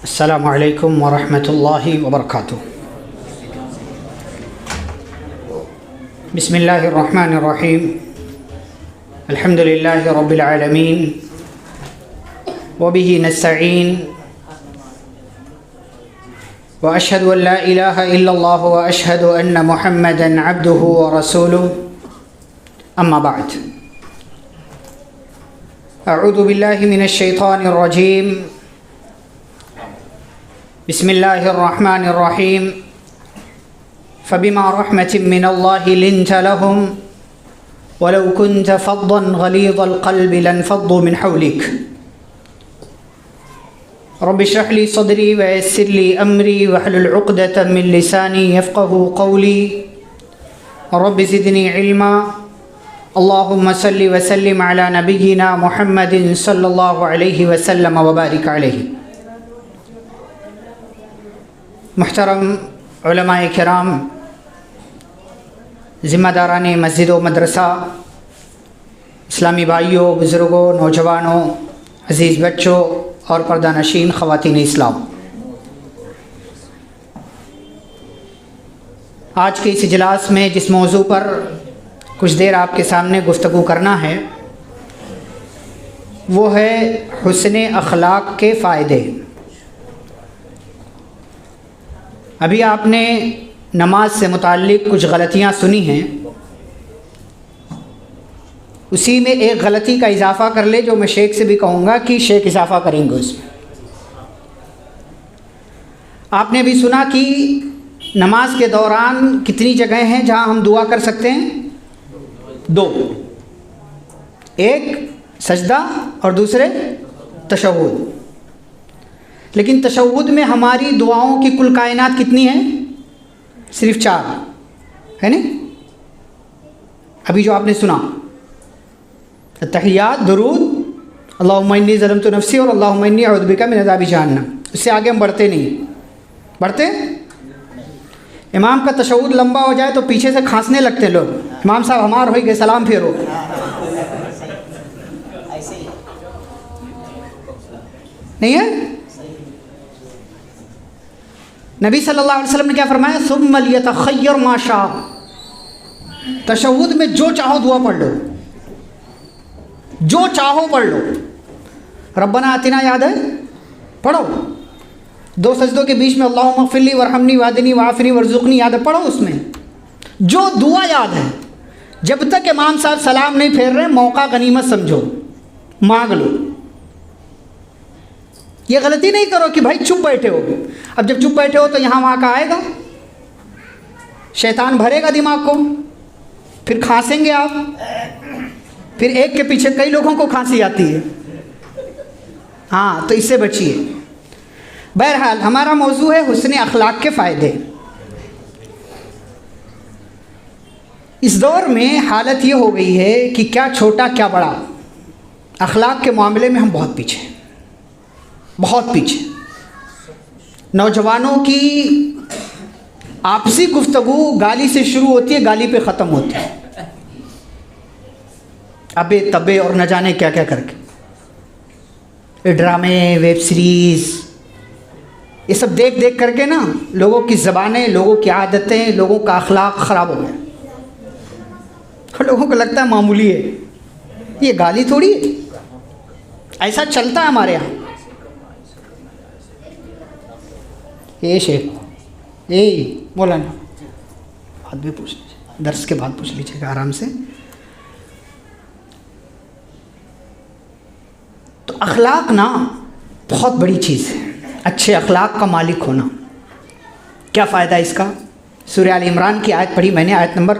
अस्सलामु अलैकुम वरहमतुल्लाहि वबरकातुहू। बिस्मिल्लाहिर्रहमानिर्रहीम। अल्हम्दुलिल्लाहि रब्बिल आलमीन व बिही नस्तईन व अशहदु अन ला इलाहा इल्लल्लाह व अशहदु अन्न मुहम्मदन अब्दुहु व रसूलुहु। अम्मा बाद। अऊज़ु बिल्लाहि मिनश शैतानिर रजीम। बिस्मिल्लाहिर्रहमानिर्रहीम। फ़बिमा रहमतिन मिनल्लाहि लिन्त लहुम वलौ कुन्त फ़द्दन गलीज़ल क़ल्बि लन्फ़द्दू मिन हौलिक। रब्बि इश्रह ली सदरी व यस्सिर ली अमरी वहलुल उक़दतम मिन लिसानी यफ़क़हू क़ौली। रब्बि ज़िदनी इल्मा। अल्लाहुम्मा सल्लि व सल्लिम अला नबिय्यिना मुहम्मदिन सल्लल्लाहु अलैहि वसल्लम व बारिक अलैहि। मुहतरम उलमाए किराम, ज़िम्मेदारान मस्जिद व मदरसा, इस्लामी भाइयों, बुज़ुर्गों, नौजवानों, अज़ीज़ बच्चों और पर्दानशीन ख़वातीन इस्लाम, आज के इस इजलास में जिस मौजू पर कुछ देर आपके सामने गुफ्तगू करना है वो है हुस्ने अखलाक के फ़ायदे। अभी आपने नमाज से मुताल्लिक़ कुछ गलतियाँ सुनी हैं, उसी में एक गलती का इजाफ़ा कर ले जो मैं शेख से भी कहूँगा कि शेख इजाफ़ा करेंगे उसमें। आपने भी सुना कि नमाज के दौरान कितनी जगह हैं जहाँ हम दुआ कर सकते हैं? दो, एक सजदा और दूसरे तशहुद। लेकिन तशहुद में हमारी दुआओं की कुल कायनात कितनी है? सिर्फ 4 है नहीं? अभी जो आपने सुना तहियात, दुरूद, अल्लाहुम्मा इन्नी ज़लमतु नफ़्सी और अल्लाहुम्मा इन्नी अऊज़ु बिका मिन अज़ाबि जहन्नम। इससे आगे हम बढ़ते नहीं। बढ़ते? इमाम का तशहुद लंबा हो जाए तो पीछे से खांसने लगते लोग। इमाम साहब हमार हो गए, सलाम फेरो। नहीं है? नबी सल्लल्लाहु अलैहि वसल्लम ने क्या फरमाया? सुम्मा लियतख़य्यर मा शाअ। तशहुद में जो चाहो दुआ पढ़ लो, जो चाहो पढ़ लो। रब्बना आतिना याद है? पढ़ो। 2 सजदों के बीच में अल्लाहुम्मा इग़फ़िरली वरहमनी वाहदिनी वाफ़िनी वरज़ुक़नी याद है? पढ़ो। उसमें जो दुआ याद है, जब तक इमाम साहब सलाम नहीं फेर रहे, मौका गनीमत समझो, मांग लो। ये गलती नहीं करो कि भाई चुप बैठे हो। अब जब चुप बैठे हो तो यहाँ वहाँ का आएगा, शैतान भरेगा दिमाग को, फिर खांसेंगे आप, फिर एक के पीछे कई लोगों को खांसी आती है। हाँ, तो इससे बचिए। बहरहाल हमारा मौजू है हुस्ने अखलाक के फ़ायदे। इस दौर में हालत ये हो गई है कि क्या छोटा क्या बड़ा, अखलाक के मामले में हम बहुत पीछे हैं, बहुत पीछे। नौजवानों की आपसी गुफ्तगू गाली से शुरू होती है, गाली पे ख़त्म होती है, अबे तबे और न जाने क्या क्या करके। ये ड्रामे, वेब सीरीज़, ये सब देख देख करके ना लोगों की ज़बानें, लोगों की आदतें, लोगों का अखलाक ख़राब हो गया। और लोगों को लगता है मामूली है, ये गाली थोड़ी है। ऐसा चलता है हमारे यहाँ। ये शेख, ये मौलाना, बात भी पूछ लीजिए, दर्स के बाद पूछ लीजिएगा आराम से। तो अखलाक ना बहुत बड़ी चीज़ है, अच्छे अखलाक का मालिक होना। क्या फ़ायदा इसका? सूरह आल इमरान की आयत पढ़ी मैंने, आयत नंबर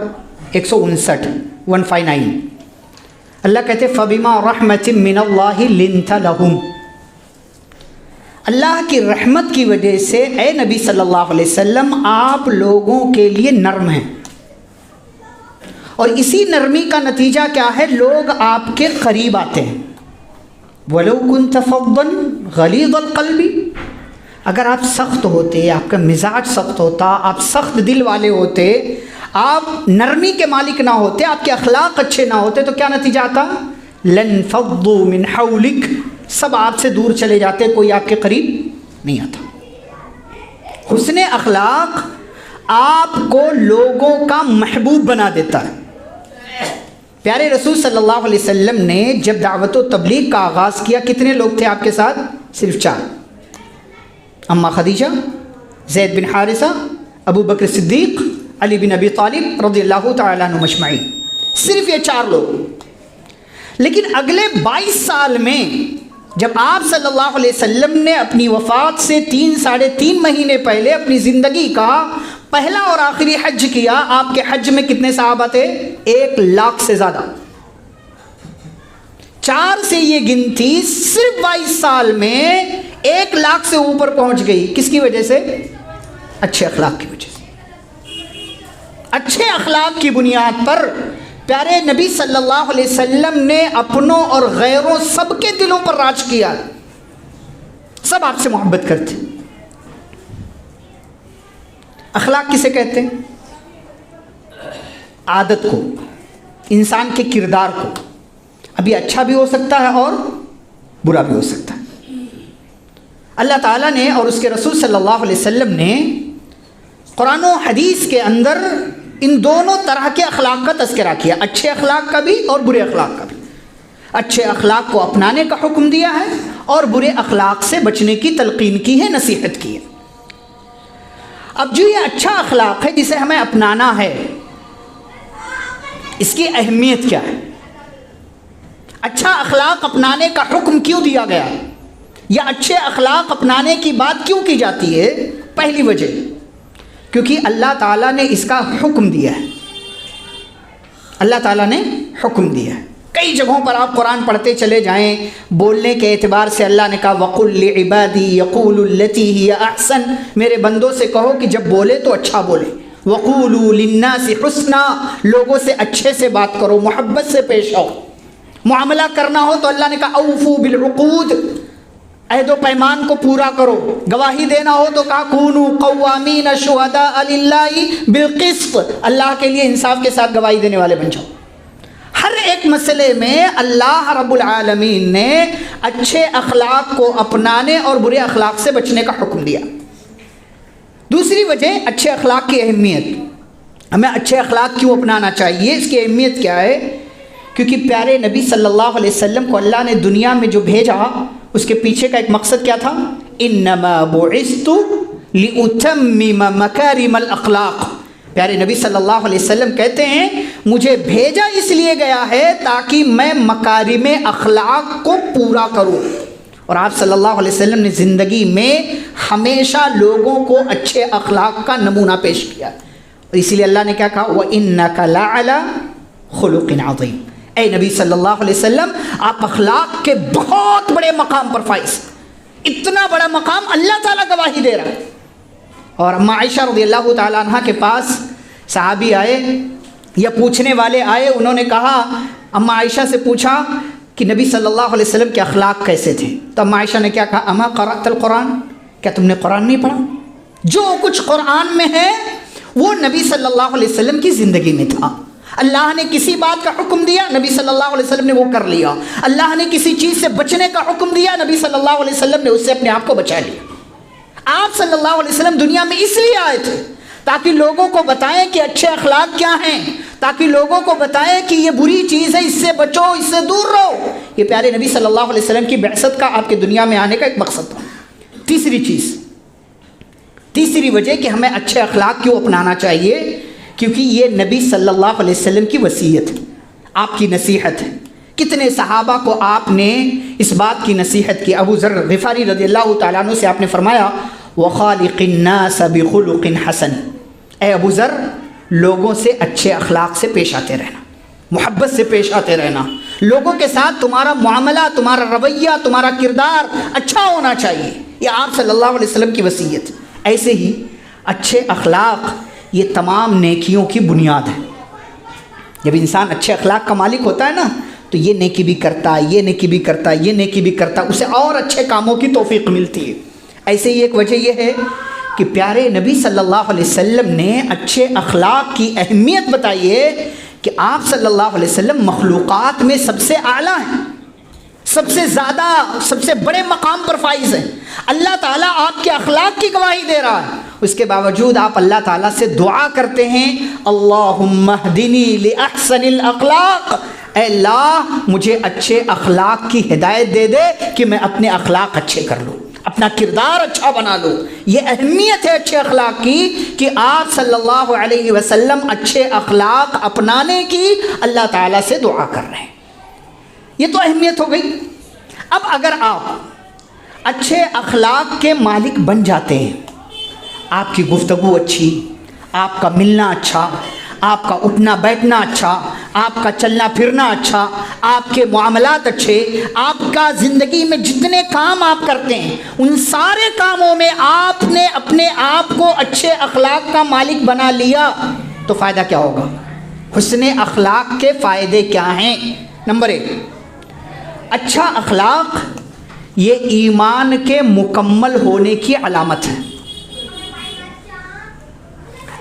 159। अल्लाह कहते फ़बिमा रहमतिन मिनल्लाहि लिन्त लहुम। अल्लाह की रहमत की वजह से ए नबी सल्लल्लाहु अलैहि वसल्लम आप लोगों के लिए नर्म हैं, और इसी नरमी का नतीजा क्या है? लोग आपके करीब आते हैं। वलौ कुन्त फ़द्दन गलीज़ल क़ल्बि, अगर आप सख्त होते, आपका मिजाज सख्त होता, आप सख्त दिल वाले होते, आप नरमी के मालिक ना होते, आपके अखलाक अच्छे ना होते, तो क्या नतीजा आता? लन फ़द्दू मिन हौलिक, सब आपसे दूर चले जाते, कोई आपके करीब नहीं आता। हुस्न अखलाक आपको लोगों का महबूब बना देता है। प्यारे रसूल सल्लल्लाहु अलैहि वसल्लम ने जब दावत व तबलीग का आगाज़ किया, कितने लोग थे आपके साथ? सिर्फ 4। अम्मा खदीजा, ज़ैद बिन हारिसा, अबू बकर सिद्दीक़, अली बिन अबी तालिब रज़ियल्लाहु तआला अन्हुम अजमईन, सिर्फ ये 4 लोग। लेकिन अगले 22 साल में जब आप सल्लल्लाहु अलैहि वसल्लम ने अपनी वफ़ात से 3-3.5 महीने पहले अपनी ज़िंदगी का पहला और आखिरी हज किया, आपके हज में कितने सहाबा थे? 1 लाख से ज़्यादा। 4 से ये गिनती सिर्फ 22 साल में 1 लाख से ऊपर पहुंच गई। किसकी वजह से? अच्छे अखलाक की वजह से। अच्छे अखलाक की बुनियाद पर प्यारे नबी सल्लल्लाहु अलैहि वसल्लम ने अपनों और गैरों सबके दिलों पर राज किया। सब आपसे मोहब्बत करते। अखलाक किसे कहते हैं? आदत को, इंसान के किरदार को। अभी अच्छा भी हो सकता है और बुरा भी हो सकता है। अल्लाह ताला ने और उसके रसूल सल्लल्लाहु अलैहि वसल्लम ने कुरान और हदीस के अंदर इन दोनों तरह के अखलाक का तज़किरा किया, अच्छे अखलाक का भी और बुरे अखलाक का भी। अच्छे अखलाक को अपनाने का हुक्म दिया है और बुरे अखलाक से बचने की तलकीन की है, नसीहत की है। अब जो ये अच्छा अखलाक है जिसे हमें अपनाना है, इसकी अहमियत क्या है? अच्छा अखलाक अपनाने का हुक्म क्यों दिया गया, या अच्छे अखलाक अपनाने की बात क्यों की जाती है? पहली वजह, क्योंकि अल्लाह ताला ने इसका हुक्म दिया है। अल्लाह ताला ने हुक्म दिया है। कई जगहों पर आप कुरान पढ़ते चले जाएं, बोलने के एतबार से अल्लाह ने कहा वक़ुल लिइबादी यक़ूलु लती हिया अहसन, मेरे बंदों से कहो कि जब बोले तो अच्छा बोले। वक़ूलु लिन्नासि हुस्ना, लोगों से अच्छे से बात करो, मोहब्बत से पेश आओ। मुआमला करना हो तो अल्लाह ने कहा औफू बिल उक़ूद, अहद व पैमान को पूरा करो। गवाही देना हो तो कहा कूनू क़व्वामीन शुहदा लिल्लाहि बिल क़िस्त, अल्लाह के लिए इंसाफ के साथ गवाही देने वाले बन जाओ। हर एक मसले में अल्लाह रब्बुल आलमीन ने अच्छे अखलाक को अपनाने और बुरे अखलाक से बचने का हुक्म दिया। दूसरी वजह अच्छे अखलाक की अहमियत। हमें अच्छे अखलाक क्यों अपनाना चाहिए, इसकी अहमियत क्या है? क्योंकि प्यारे नबी सल्लल्लाहु अलैहि वसल्लम को अल्लाह ने दुनिया में जो भेजा, उसके पीछे का एक मकसद क्या था? इन्नमा बुइस्तु लिउतम्मिम मकारिमल अखलाक। प्यारे नबी सल्लल्लाहु अलैहि वसल्लम कहते हैं मुझे भेजा इसलिए गया है ताकि मैं मकारिम अखलाक को पूरा करूं। और आप सल्लल्लाहु अलैहि वसल्लम ने ज़िंदगी में हमेशा लोगों को अच्छे अखलाक का नमूना पेश किया। और इसीलिए अल्लाह ने क्या कहा? व इन्नका लअला खुलुक़िन अज़ीम। ए नबी सल्लल्लाहु अलैहि वसल्लम, आप अखलाक के बहुत बड़े मकाम पर फाइज। इतना बड़ा मकाम अल्लाह ताला गवाही दे रहा है। और अम्मा आयशा रज़ियल्लाहु ताला अन्हा के पास सहाबी आए या पूछने वाले आए, उन्होंने कहा, अम्मा आयशा से पूछा कि नबी सल्लल्लाहु अलैहि वसल्लम के अखलाक कैसे थे? तो अम्मा आयशा ने क्या कहा? अमा क़रअतल कुरान, क्या तुमने कुरान नहीं पढ़ा? जो कुछ कुरान में है वो नबी सल्लल्लाहु अलैहि वसल्लम की ज़िंदगी में था। अल्लाह ने किसी बात का हुक्म दिया, नबी सल्लल्लाहु अलैहि वसल्लम ने वो कर लिया। अल्लाह ने किसी चीज़ से बचने का हुक्म दिया, नबी सल्लल्लाहु अलैहि वसल्लम ने उससे अपने आप को बचा लिया। आप सल्लल्लाहु अलैहि वसल्लम दुनिया में इसलिए आए थे ताकि लोगों को बताएं कि अच्छे अखलाक क्या हैं, ताकि लोगों को बताएं कि ये बुरी चीज़ है, इससे बचो, इससे दूर रहो। ये प्यारे नबी सल्लल्लाहु अलैहि वसल्लम की बिअसत का, आपके दुनिया में आने का एक मकसद था। तीसरी चीज़, तीसरी वजह कि हमें अच्छे अखलाक क्यों अपनाना चाहिए, क्योंकि ये नबी सल्लल्लाहु अलैहि वसल्लम की वसीयत है, आपकी नसीहत है। कितने सहाबा को आपने इस बात की नसीहत की। अबू ज़र ग़िफ़ारी रज़ियल्लाहु ताला अन्हु से आपने फरमाया वख़ालिक़िन नास बिख़ुलुक़िन हसन, ए अबू ज़र, लोगों से अच्छे अखलाक से पेश आते रहना, मोहब्बत से पेश आते रहना। लोगों के साथ तुम्हारा मुआमला, तुम्हारा रवैया, तुम्हारा किरदार अच्छा होना चाहिए। ये आप सल्लल्लाहु अलैहि वसल्लम की वसीयत। ऐसे ही अच्छे अखलाक ये तमाम नेकियों की बुनियाद है। जब इंसान अच्छे अखलाक का मालिक होता है ना, तो ये नेकी भी करता है, ये नेकी भी करता है, ये नेकी भी करता है, उसे और अच्छे कामों की तौफीक मिलती है। ऐसे ही एक वजह यह है कि प्यारे नबी सल्लल्लाहु अलैहि वसल्लम ने अच्छे अखलाक की अहमियत बताई है कि आप सल्लल्लाहु अलैहि वसल्लम मखलूक़ात में सबसे आला हैं। सबसे ज़्यादा सबसे बड़े मकाम पर फाइज है। अल्लाह ताला आपके अखलाक की गवाही दे रहा है, उसके बावजूद आप अल्लाह ताला से दुआ करते हैं, अल्लाहुम्मा हदिनी लि अहसनिल अखलाक, अल्लाह मुझे अच्छे अखलाक की हिदायत दे दे कि मैं अपने अखलाक अच्छे कर लूँ, अपना किरदार अच्छा बना लो। ये अहमियत है अच्छे अखलाक की कि आप सल्लल्लाहु अलैहि वसल्लम अच्छे अखलाक अपनाने की अल्लाह ताला से दुआ कर रहे हैं। ये तो अहमियत हो गई। अब अगर आप अच्छे अखलाक के मालिक बन जाते हैं, आपकी गुफ्तगू अच्छी, आपका मिलना अच्छा, आपका उठना बैठना अच्छा, आपका चलना फिरना अच्छा, आपके मामलात अच्छे, आपका ज़िंदगी में जितने काम आप करते हैं उन सारे कामों में आपने अपने आप को अच्छे अखलाक का मालिक बना लिया, तो फ़ायदा क्या होगा? हुस्ने अखलाक के फ़ायदे क्या हैं? नंबर 1, अच्छा अखलाक ये ईमान के मुकम्मल होने की अलामत है।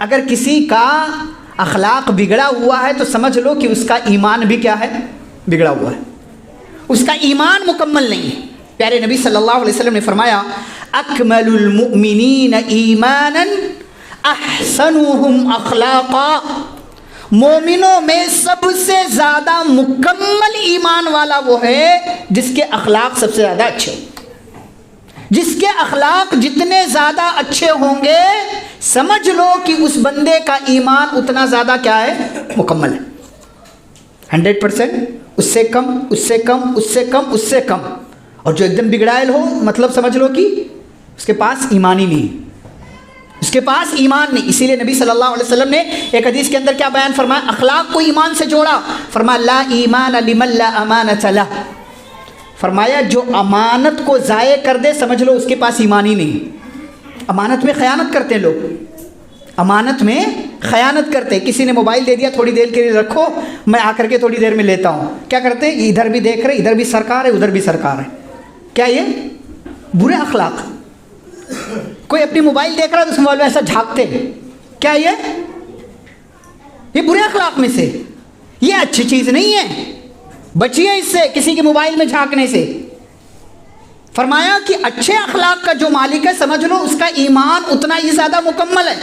अगर किसी का अखलाक बिगड़ा हुआ है तो समझ लो कि उसका ईमान भी क्या है? बिगड़ा हुआ है, उसका ईमान मुकम्मल नहीं है। प्यारे नबी सल्लल्लाहु अलैहि वसल्लम ने फरमाया, अकमलुल मुमिनीन ईमानन अहसनुहुम अखलाका, मोमिनों में सबसे ज़्यादा मुकम्मल ईमान वाला वो है जिसके अखलाक सबसे ज़्यादा अच्छे हो। जिसके अखलाक जितने ज़्यादा अच्छे होंगे समझ लो कि उस बंदे का ईमान उतना ज़्यादा क्या है? मुकम्मल है। 100%, उससे कम, उससे कम, उससे कम, उससे कम। और जो एकदम बिगड़ायल हो, मतलब समझ लो कि उसके पास ईमान ही नहीं, उसके पास ईमान नहीं। इसीलिए नबी सल्लल्लाहु अलैहि वसल्लम ने एक हदीस के अंदर क्या बयान फरमाया? अखलाक को ईमान से जोड़ा। फरमाया ला ईमान लिमन ला अमानत लह, फरमाया जो अमानत को ज़ाये कर दे समझ लो उसके पास ईमान ही नहीं। अमानत में ख़यानत करते हैं लोग, अमानत में ख़यानत करते हैं। किसी ने मोबाइल दे दिया, थोड़ी देर के लिए रखो, मैं आकर के थोड़ी देर में लेता हूँ। क्या करते हैं? इधर भी देख रहे, इधर भी सरकार है, उधर भी सरकार है। क्या ये बुरे अखलाक? कोई अपनी मोबाइल देख रहा है तो उस मोबाइल में ऐसा झाँकते, क्या ये बुरे अखलाक में से? ये अच्छी चीज़ नहीं है, बचिए इससे, किसी के मोबाइल में झांकने से। फरमाया कि अच्छे अखलाक का जो मालिक है समझ लो उसका ईमान उतना ही ज़्यादा मुकम्मल है।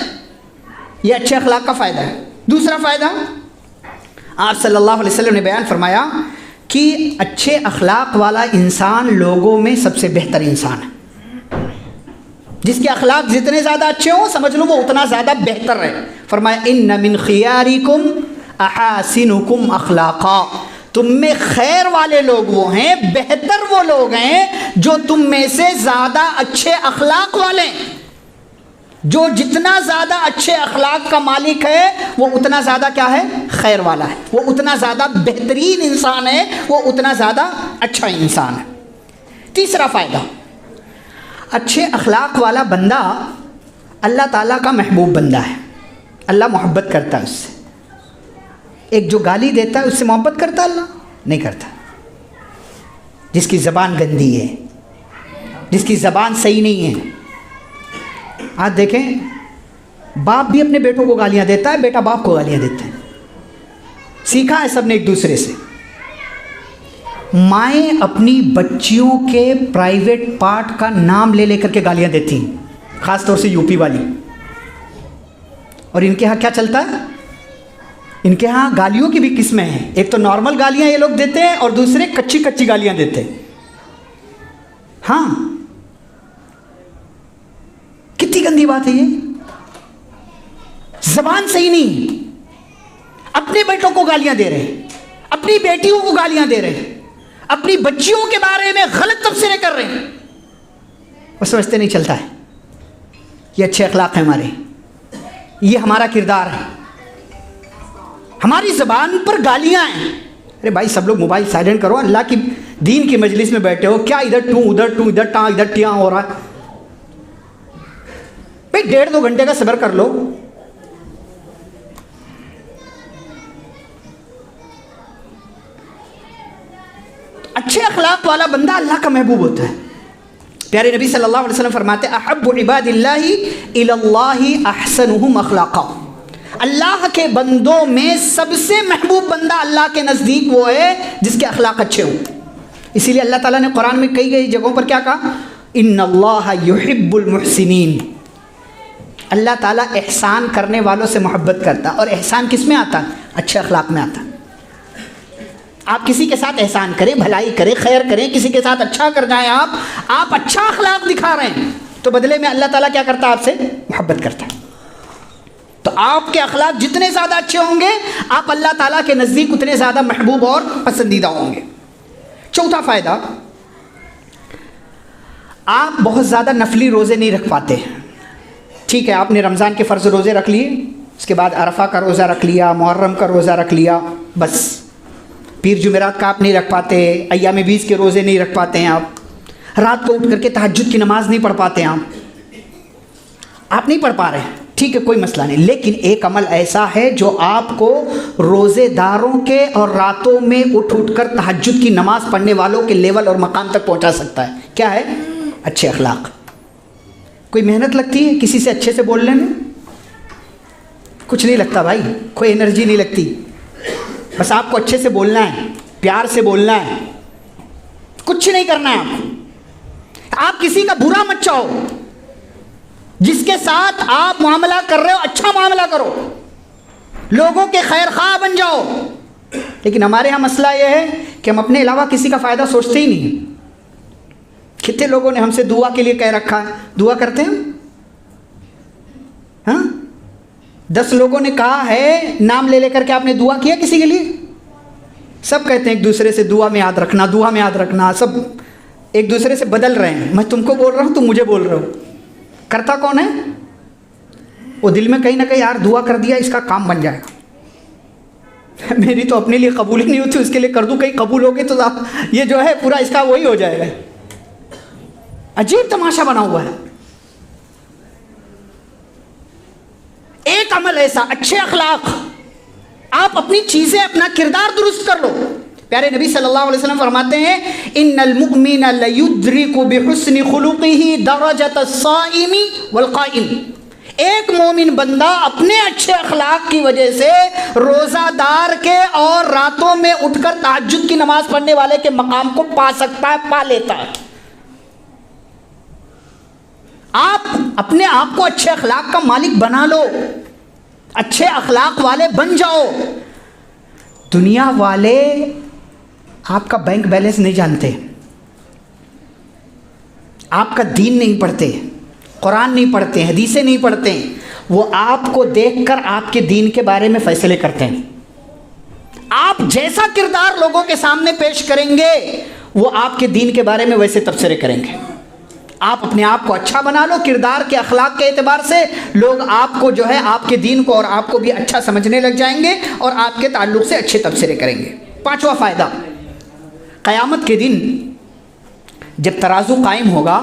ये अच्छे अखलाक का फ़ायदा है। दूसरा फ़ायदा, आप सल्लल्लाहु अलैहि वसल्लम ने बयान फरमाया कि अच्छे अखलाक वाला इंसान लोगों में सबसे बेहतर इंसान है। जिसके अखलाक जितने ज़्यादा अच्छे हों समझ लो वो उतना ज़्यादा बेहतर है। फरमाया इन्न मिन खियारिकुम अहासिनुकुम अखलाका, तुम में खैर वाले लोग वो हैं, बेहतर वो लोग हैं जो तुम में से ज़्यादा अच्छे अखलाक वाले। जो जितना ज़्यादा अच्छे अखलाक का मालिक है वो उतना ज़्यादा क्या है? खैर वाला है, वो उतना ज़्यादा बेहतरीन इंसान है, वो उतना ज़्यादा अच्छा इंसान है। तीसरा फ़ायदा, अच्छे अखलाक वाला बंदा अल्लाह ताला का महबूब बंदा है, अल्लाह मोहब्बत करता है उससे। एक जो गाली देता है उससे मोहब्बत करता अल्लाह? नहीं करता। जिसकी ज़बान गंदी है, जिसकी ज़बान सही नहीं है। आज देखें, बाप भी अपने बेटों को गालियाँ देता है, बेटा बाप को गालियाँ देता है। सीखा है सबने एक दूसरे से। माएँ अपनी बच्चियों के प्राइवेट पार्ट का नाम ले लेकर के गालियाँ देती हैं, ख़ास तौर से यूपी वाली। और इनके यहाँ क्या चलता है? इनके यहाँ गालियों की भी किस्में हैं। एक तो नॉर्मल गालियाँ ये लोग देते हैं और दूसरे कच्ची कच्ची गालियाँ देते हैं। हाँ, कितनी गंदी बात है ये। ज़बान सही नहीं, अपने बेटों को गालियाँ दे रहे, अपनी बेटियों को गालियाँ दे रहे, अपनी बच्चियों के बारे में गलत तबसरे कर रहे हैं और समझते नहीं चलता है। ये अच्छे अखलाक हैं हमारे, ये हमारा किरदार है। हमारी ज़बान पर गालियाँ हैं। अरे भाई सब लोग मोबाइल साइलेंट करो, अल्लाह की दीन की मजलिस में बैठे हो, क्या इधर टू उधर टू, इधर टाँ इधर टियाँ हो रहा है? भाई 1.5-2 घंटे का सब्र कर लो। अच्छे अखलाक वाला बंदा अल्लाह का महबूब होता है। प्यारे नबी सल्लल्लाहु अलैहि वसल्लम फरमाते अहब्बु इबादिल्लाहि इलल्लाहि अहसनुहुम अखलाका, अल्लाह के बंदों में सबसे महबूब बंदा अल्लाह के नज़दीक वो है जिसके अखलाक अच्छे हों। इसीलिए अल्लाह ताला ने कुरान में कई जगहों पर क्या कहा, इन्नल्लाह युहिब्बुल मुहसिनीन। अल्लाह ताला एहसान करने वालों से मोहब्बत करता है। और एहसान किस में आता है? अच्छे अखलाक में आता है। आप किसी के साथ एहसान करें, भलाई करें, खैर करें, किसी के साथ अच्छा कर जाएं, आप अच्छा अखलाक दिखा रहे हैं तो बदले में अल्लाह ताला क्या करता है? आपसे मोहब्बत करता है। तो आपके अखलाक जितने ज़्यादा अच्छे होंगे आप अल्लाह ताला के नज़दीक उतने ज़्यादा महबूब और पसंदीदा होंगे। चौथा फ़ायदा, आप बहुत ज़्यादा नफली रोज़े नहीं रख पाते। ठीक है, आपने रमज़ान के फ़र्ज़ रोज़े रख लिए, उसके बाद अरफा का रोज़ा रख लिया, मुहर्रम का रोज़ा रख लिया, बस। पीर जुमेरात का आप नहीं रख पाते, अय्याम बीस के रोज़े नहीं रख पाते हैं, आप रात को उठ करके तहज्जुद की नमाज़ नहीं पढ़ पाते हैं, आप नहीं पढ़ पा रहे हैं, ठीक है, कोई मसला नहीं। लेकिन एक अमल ऐसा है जो आपको रोज़ेदारों के और रातों में उठ कर तहज्जुद की नमाज़ पढ़ने वालों के लेवल और मकाम तक पहुंचा सकता है। क्या है? अच्छे अखलाक। कोई मेहनत लगती है किसी से अच्छे से बोलने में? कुछ नहीं लगता भाई, कोई एनर्जी नहीं लगती। बस आपको अच्छे से बोलना है, प्यार से बोलना है, कुछ नहीं करना है आपको। आप किसी का बुरा मत चाहो, जिसके साथ आप मामला कर रहे हो अच्छा मामला करो, लोगों के खैर खा बन जाओ। लेकिन हमारे यहाँ मसला यह है कि हम अपने अलावा किसी का फ़ायदा सोचते ही नहीं। कितने लोगों ने हमसे दुआ के लिए कह रखा है, दुआ करते हैं? हाँ, 10 लोगों ने कहा है नाम ले लेकर के आपने दुआ किया किसी के लिए? सब कहते हैं एक दूसरे से दुआ में याद रखना, दुआ में याद रखना, सब एक दूसरे से बदल रहे हैं। मैं तुमको बोल रहा हूँ, तुम मुझे बोल रहे हो। करता कौन है? वो दिल में कहीं ना कहीं यार दुआ कर दिया, इसका काम बन जाएगा। मेरी तो अपने लिए कबूल ही नहीं होती, उसके लिए कर दूँ, कहीं कबूल हो गई तो ये जो है पूरा इसका वही हो जाएगा। अजीब तमाशा बना हुआ है। एक अमल ऐसा, अच्छे अखलाक, आप अपनी चीज़ें, अपना किरदार दुरुस्त कर लो। प्यारे नबी सल्लल्लाहु अलैहि वसल्लम फरमाते हैं, इन्नल मुअमिन लयुद्रिकु बिहुस्नि खुलुक़िही दरजतस्साइमी वल-क़ाइम। एक मोमिन बंदा अपने अच्छे अखलाक की वजह से रोज़ादार के और रातों में उठकर तहज्जुद की नमाज पढ़ने वाले के मकाम को पा सकता है, पा लेता है। आप अपने आप को अच्छे अखलाक का मालिक बना लो, अच्छे अखलाक वाले बन जाओ। दुनिया वाले आपका बैंक बैलेंस नहीं जानते, आपका दीन नहीं पढ़ते, कुरान नहीं पढ़ते, हदीसें नहीं पढ़ते, वो आपको देखकर आपके दीन के बारे में फैसले करते हैं। आप जैसा किरदार लोगों के सामने पेश करेंगे वो आपके दीन के बारे में वैसे तबसरे करेंगे। आप अपने आप को अच्छा बना लो, किरदार के अखलाक के एतबार से लोग आपको जो है आपके दीन को और आपको भी अच्छा समझने लग जाएंगे और आपके ताल्लुक़ से अच्छे तबसरे करेंगे। 5वां फ़ायदा, क़यामत के दिन जब तराजू कायम होगा,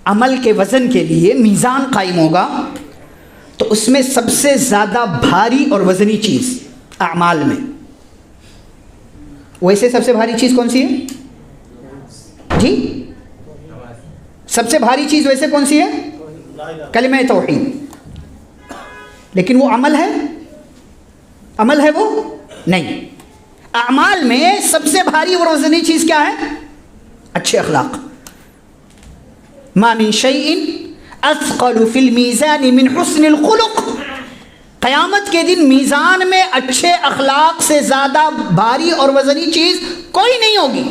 अमल के वज़न के लिए मीज़ान कायम होगा, तो उसमें सबसे ज़्यादा भारी और वज़नी चीज़ अमाल में, वैसे सबसे भारी चीज़ कौन सी है जी? सबसे भारी चीज़ वैसे कौन सी है? कलिमा तौहीद। लेकिन वो अमल है? अमल है वो? नहीं। अमाल में सबसे भारी और वज़नी चीज़ क्या है? अच्छे अखलाक। मा मिन शैइन अस्क़लु फिल मीज़ान मिन हुस्निल खुलुक़। क़यामत के दिन मीज़ान में अच्छे अखलाक से ज़्यादा भारी और वज़नी चीज़ कोई नहीं होगी।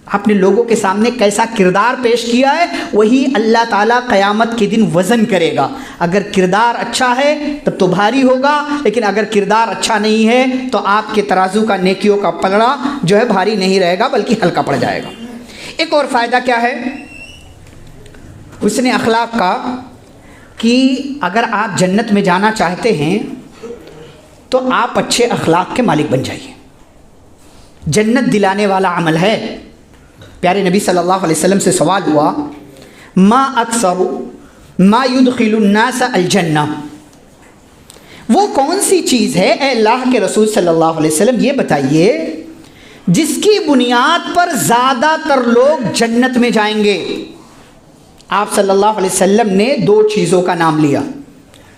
आपने लोगों के सामने कैसा किरदार पेश किया है वही अल्लाह ताला क़यामत के दिन वज़न करेगा। अगर किरदार अच्छा है तब तो भारी होगा, लेकिन अगर किरदार अच्छा नहीं है तो आपके तराजू का नेकियों का पलड़ा जो है भारी नहीं रहेगा बल्कि हल्का पड़ जाएगा। एक और फ़ायदा क्या है हुस्न अखलाक का, कि अगर आप जन्नत में जाना चाहते हैं तो आप अच्छे अखलाक के मालिक बन जाइए। जन्नत दिलाने वाला अमल है। प्यारे नबी सल्लल्लाहु अलैहि वसल्लम से सवाल हुआ, मा अक्सरु मा युदखिलुन्नास अल-जन्ना, वो कौन सी चीज़ है ए अल्लाह के रसूल सल्लल्लाहु अलैहि वसल्लम ये बताइए जिसकी बुनियाद पर ज़्यादातर लोग जन्नत में जाएंगे। आप सल्लल्लाहु अलैहि वसल्लम ने 2 चीज़ों का नाम लिया,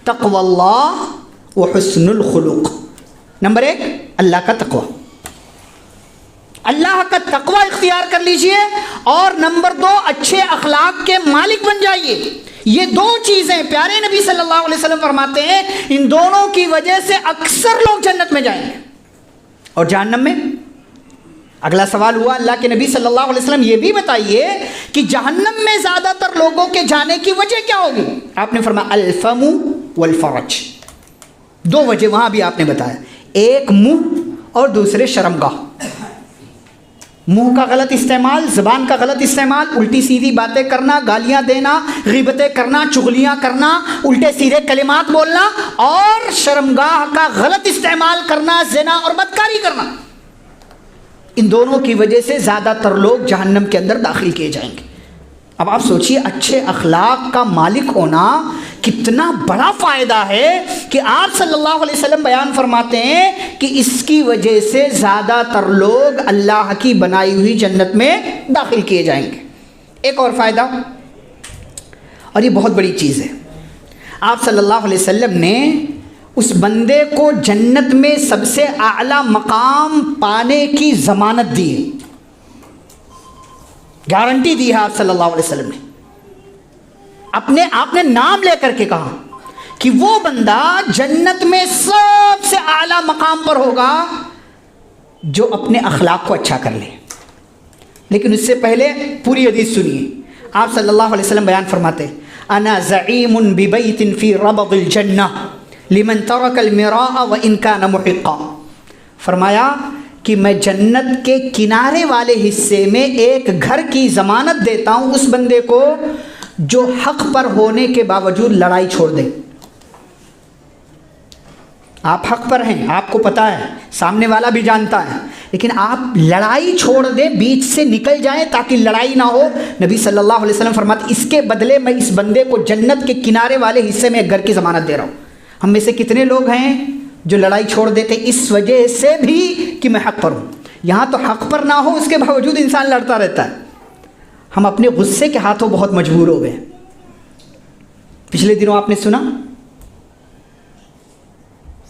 तक़वल्लाह व हुस्नुल खुलुक़। नंबर 1 अल्लाह का तक़वा, अल्लाह का तकवा इख्तियार कर लीजिए, और नंबर 2 अच्छे अखलाक के मालिक बन जाइए। ये 2 चीज़ें प्यारे नबी सल्लल्लाहु अलैहि वसल्लम फरमाते हैं, इन दोनों की वजह से अक्सर लोग जन्नत में जाएंगे और जहन्नम में। अगला सवाल हुआ, अल्लाह के नबी सल्लल्लाहु अलैहि वसल्लम ये भी बताइए कि जहन्नम में ज़्यादातर लोगों के जाने की वजह क्या होगी? आपने फरमाया अल-फमु वल फरज। 2 वजह वहाँ भी आपने बताया, एक मुंह और दूसरे शर्मगाह। मुंह का गलत इस्तेमाल, ज़बान का गलत इस्तेमाल, उल्टी सीधी बातें करना, गालियाँ देना, ग़ीबतें करना, चुगलियाँ करना, उल्टे सीधे कलिमात बोलना, और शर्मगाह का गलत इस्तेमाल करना, ज़िना और बदकारी करना। इन दोनों की वजह से ज़्यादातर लोग जहन्नम के अंदर दाखिल किए जाएंगे। अब आप सोचिए, अच्छे अखलाक का मालिक होना कितना बड़ा फ़ायदा है कि आप सल्लल्लाहु अलैहि वसल्लम बयान फरमाते हैं कि इसकी वजह से ज़्यादातर लोग अल्लाह की बनाई हुई जन्नत में दाखिल किए जाएंगे। एक और फ़ायदा, और ये बहुत बड़ी चीज़ है, आप सल्लल्लाहु अलैहि वसल्लम ने उस बंदे को जन्नत में सबसे आला मकाम पाने की ज़मानत दी है, गारंटी दी है आप सल्लल्लाहु अलैहि वसल्लम ने। आपने नाम लेकर के कहा कि वो बंदा जन्नत में सबसे आला मकाम पर होगा जो अपने अखलाक को अच्छा कर ले। लेकिन उससे पहले पूरी हदीस सुनिए। आप सल्लल्लाहु अलैहि वसल्लम बयान फरमाते, अना ज़ईमुन बिबैतिन फ़ी रबदिल जन्नह लिमन तरकल मिराअ व इन कान मुहिक़्क़ा। फरमाया कि मैं जन्नत के किनारे वाले हिस्से में एक घर की ज़मानत देता हूँ उस बंदे को जो हक़ पर होने के बावजूद लड़ाई छोड़ दे। आप हक़ पर हैं, आपको पता है, सामने वाला भी जानता है, लेकिन आप लड़ाई छोड़ दें, बीच से निकल जाएं ताकि लड़ाई ना हो। नबी सल्लल्लाहु अलैहि वसल्लम फरमाते, इसके बदले मैं इस बंदे को जन्नत के किनारे वाले हिस्से में एक घर की ज़मानत दे रहा हूँ। हम में से कितने लोग हैं जो लड़ाई छोड़ देते इस वजह से भी कि मैं हक़ पर हूँ? यहाँ तो हक़ पर ना हो, उसके बावजूद इंसान लड़ता रहता है। हम अपने गुस्से के हाथों बहुत मजबूर हो गए। पिछले दिनों आपने सुना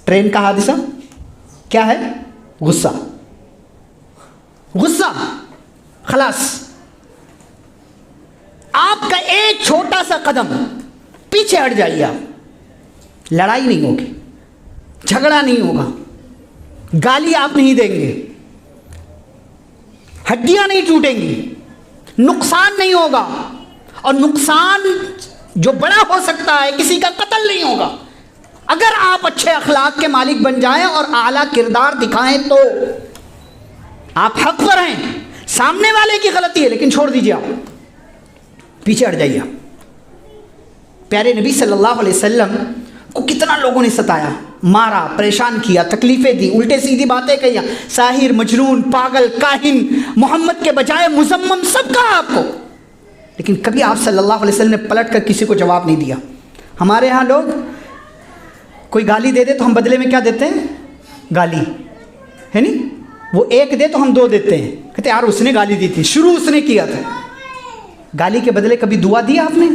ट्रेन का हादसा, क्या है? गुस्सा। गुस्सा खलास, आपका एक छोटा सा कदम पीछे हट जाइए, आप लड़ाई नहीं होगी, झगड़ा नहीं होगा, गाली आप नहीं देंगे, हड्डियां नहीं टूटेंगी, नुकसान नहीं होगा, और नुकसान जो बड़ा हो सकता है किसी का कत्ल नहीं होगा। अगर आप अच्छे अखलाक के मालिक बन जाएं और आला किरदार दिखाएं तो आप हक पर हैं। सामने वाले की गलती है लेकिन छोड़ दीजिए, आप पीछे हट जाइए। प्यारे नबी सल्लल्लाहु अलैहि वसल्लम को कितना लोगों ने सताया, मारा, परेशान किया, तकलीफ़ें दी, उल्टे सीधी बातें कही, साहिर, मजनून, पागल, काहिन, मोहम्मद के बजाय मुजम्मम, सब कहा आपको, लेकिन कभी आप सल्लल्लाहु अलैहि वसल्लम ने पलट कर किसी को जवाब नहीं दिया। हमारे यहाँ लोग कोई गाली दे दे तो हम बदले में क्या देते हैं? गाली, है नहीं? वो एक दे तो हम दो देते हैं, कहते यार उसने गाली दी थी, शुरू उसने किया था। गाली के बदले कभी दुआ दी आपने?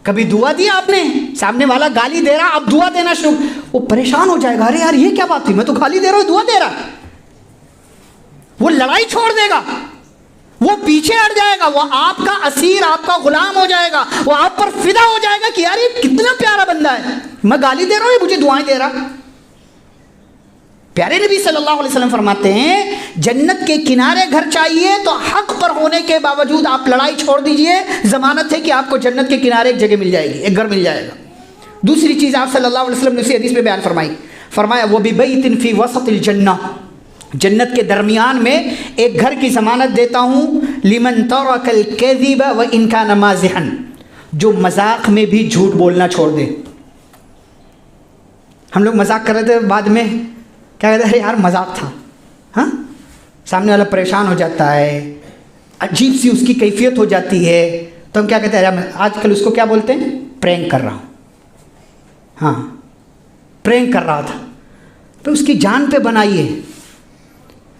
कभी दुआ दी आपने? सामने वाला गाली दे रहा, आप दुआ देना शुरू, वो परेशान हो जाएगा, अरे यार ये क्या बात हुई, मैं तो गाली दे रहा हूँ, दुआ दे रहा। वो लड़ाई छोड़ देगा, वो पीछे हट जाएगा, वो आपका असीर, आपका गुलाम हो जाएगा, वो आप पर फिदा हो जाएगा कि यार ये कितना प्यारा बंदा है, मैं गाली दे रहा हूँ, ये मुझे दुआएं दे रहा। प्यारे नबी सल्लल्लाहु अलैहि वसल्लम फरमाते हैं जन्नत के किनारे घर चाहिए तो हक पर होने के बावजूद आप लड़ाई छोड़ दीजिए, जमानत है कि आपको जन्नत के किनारे एक जगह मिल जाएगी, एक घर मिल जाएगा। दूसरी चीज़ आप सल्लल्लाहु अलैहि वसल्लम ने उसी हदीस में बयान फरमाया वो बिबैतिन फी वसतिल जन्नह, जन्नत के दरमियान में एक घर की ज़मानत देता हूँ, लिमन तरकल कज़िब व इन कान माज़िहन, जो मजाक में भी झूठ बोलना छोड़ दे। हम लोग मजाक कर रहे थे, बाद में क्या कहते हैं, यार मजाक था, हाँ, सामने वाला परेशान हो जाता है, अजीब सी उसकी कैफियत हो जाती है, तो हम क्या कहते हैं, आजकल उसको क्या बोलते हैं, प्रैंक कर रहा हूँ, हाँ प्रैंक कर रहा था, तो उसकी जान पे बनाइए।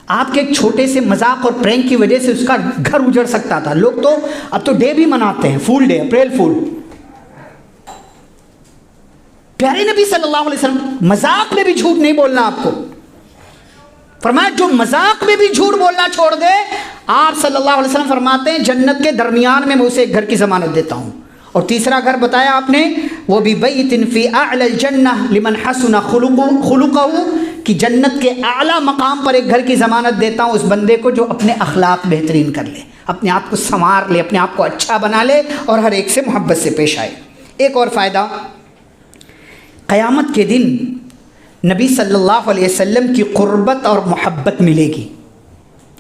आपके एक छोटे से मजाक और प्रैंक की वजह से उसका घर उजड़ सकता था। लोग तो अब तो डे भी मनाते हैं, फूल डे, अप्रैल फूल। प्यारे नबी सल्लल्लाहु अलैहि वसल्लम मजाक में भी झूठ नहीं बोलना आपको। फरमाया जो मजाक में भी झूठ बोलना छोड़ दे, आप सल्लल्लाहु अलैहि वसल्लम फरमाते हैं जन्नत के दरमियान में मैं उसे एक घर की ज़मानत देता हूँ। और तीसरा घर बताया आपने, वो भी बैतिन फी अअलल जन्नह लिमन हसुना खुलुकहु, कि जन्नत के आला मकाम पर एक घर की ज़मानत देता हूँ उस बंदे को जो अपने अखलाक बेहतरीन कर ले, अपने आप को संवार ले, अपने आप को अच्छा बना ले और हर एक से मोहब्बत से पेश आए। एक और फ़ायदा, क़यामत के दिन नबी सल्लल्लाहु अलैहि वसल्लम की क़ुर्बत और मोहब्बत मिलेगी।